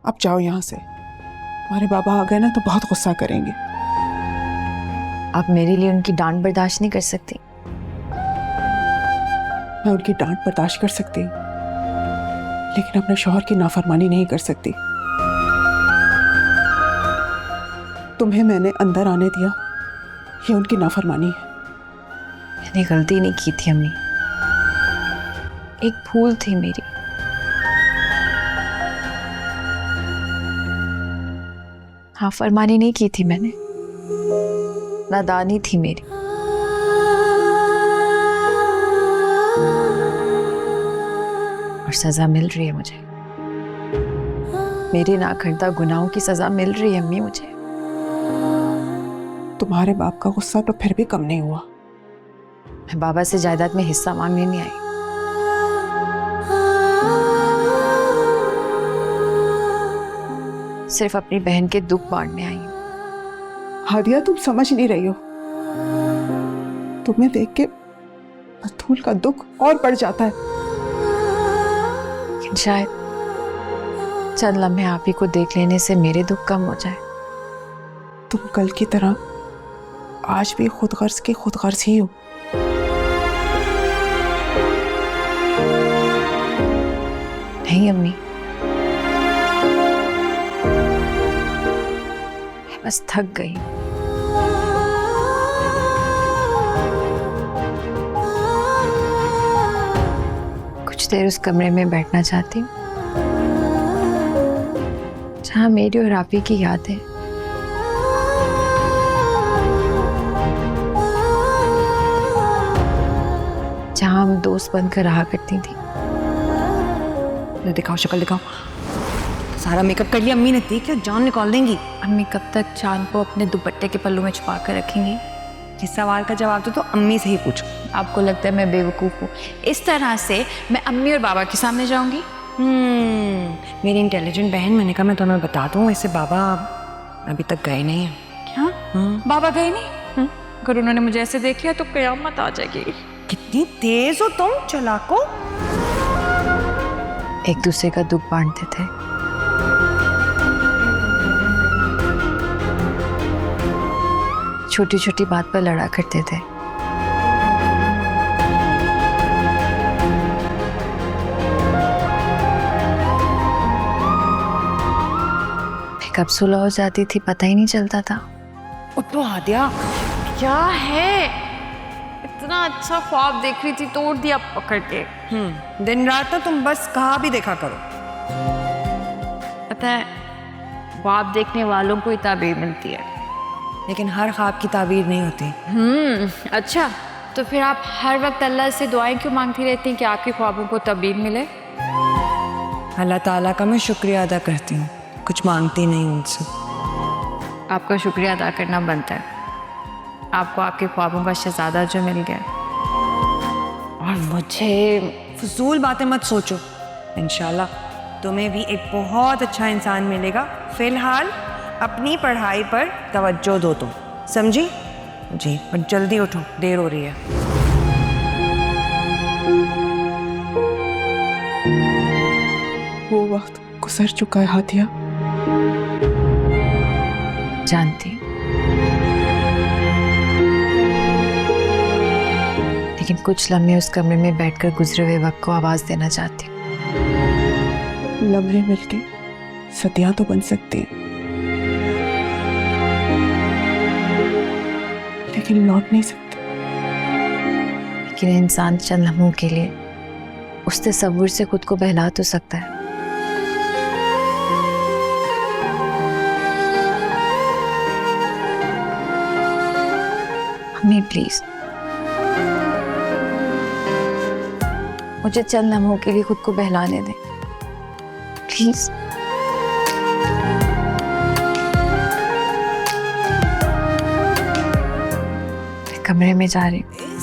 अब जाओ यहाँ से। हमारे बाबा आ गए ना तो बहुत गुस्सा करेंगे। आप मेरे लिए उनकी डांट बर्दाश्त नहीं कर सकती? मैं उनकी डांट बर्दाश्त कर सकती हूँ, लेकिन अपने शौहर की नाफरमानी नहीं कर सकती। तुम्हें मैंने अंदर आने दिया, ये उनकी नाफरमानी है। मैंने गलती नहीं की थी अम्मी, एक भूल थी मेरी। हाँ, फरमानी नहीं की थी मैंने, नादानी थी मेरी। और सजा मिल रही है मुझे, मेरे नाखरदा गुनाहों की सजा मिल रही है अम्मी मुझे। तुम्हारे बाप का गुस्सा तो फिर भी कम नहीं हुआ। मैं बाबा से जायदाद में हिस्सा मांगने नहीं आई। सिर्फ अपनी बहन के दुख बांटने आई हूं। हादिया, तुम समझ नहीं रही हो। तुम्हें देख के बतूल का दुख और बढ़ जाता है। लेकिन शायद चंद लम्हे आप ही को देख लेने से मेरे दुख कम हो जाए। तुम कल की तरह आज भी खुदगर्ज के खुदगर्ज ही हो। नहीं अम्मी, बस थक गई। कुछ देर उस कमरे में बैठना चाहती हूँ जहां मेरी और आपी की याद है। जहां हम दोस्त बनकर रहा करती थी। दिखाओ, शक्ल दिखाओ। सारा मेकअप कर लिया, अम्मी ने देख लिया, जान निकाल देंगी। अम्मी कब तक चांद को अपने दुपट्टे के पल्लू में छुपा कर रखेंगी? इस सवाल का जवाब तो अम्मी से ही पूछो। आपको लगता है मैं बेवकूफ़ हूँ? इस तरह से मैं अम्मी और बाबा के सामने जाऊंगी? मेरी इंटेलिजेंट बहन, मैंने कहा मैं तुम्हें बता दूं, ऐसे बाबा अभी तक गए नहीं हैं। क्या? बाबा गए नहीं? अगर उन्होंने मुझे ऐसे देख लिया तो कयामत आ जाएगी। कितनी तेज हो तुम, चलाको। एक दूसरे का दुख बांटते थे। छोटी छोटी बात पर लड़ा करते थे। कब सुलह हो जाती थी पता ही नहीं चलता था। उठो हादिया। क्या है? इतना अच्छा ख्वाब देख रही थी, तोड़ दिया पकड़ के। दिन रात ना तुम बस कहा भी देखा करो। पता है, ख्वाब देखने वालों को ही ताबीर मिलती है, लेकिन हर ख्वाब की ताबीर नहीं होती। अच्छा, तो फिर आप हर वक्त अल्लाह से दुआएं क्यों मांगती रहती हैं कि आपके ख्वाबों को ताबीर मिले? अल्लाह ताला का मैं शुक्रिया अदा करती हूँ, कुछ मांगती नहीं उनसे। आपका शुक्रिया अदा करना बनता है। आपको आपके ख्वाबों का शहजादा जो मिल गया, और मुझे फजूल बातें मत सोचो। इंशाल्लाह तुम्हें भी एक बहुत अच्छा इंसान मिलेगा। फिलहाल अपनी पढ़ाई पर तवज्जो दो तुम, समझी? जी, और जल्दी उठो, देर हो रही है। वो वक्त गुजर चुका है हादिया। जानती, लेकिन कुछ लम्हे उस कमरे में बैठकर गुजरे हुए वक्त को आवाज देना चाहती हूँ। लम्हे मिलके सदियां तो बन सकती हैं, लेकिन लौट नहीं सकते। लेकिन इंसान चंद लम्हों के लिए उस तस्वुर से खुद को बहला तो सकता है। अम्मी प्लीज, मुझे चंद लम्हों के लिए खुद को बहलाने दें प्लीज। मैं कमरे में जा रही हूँ।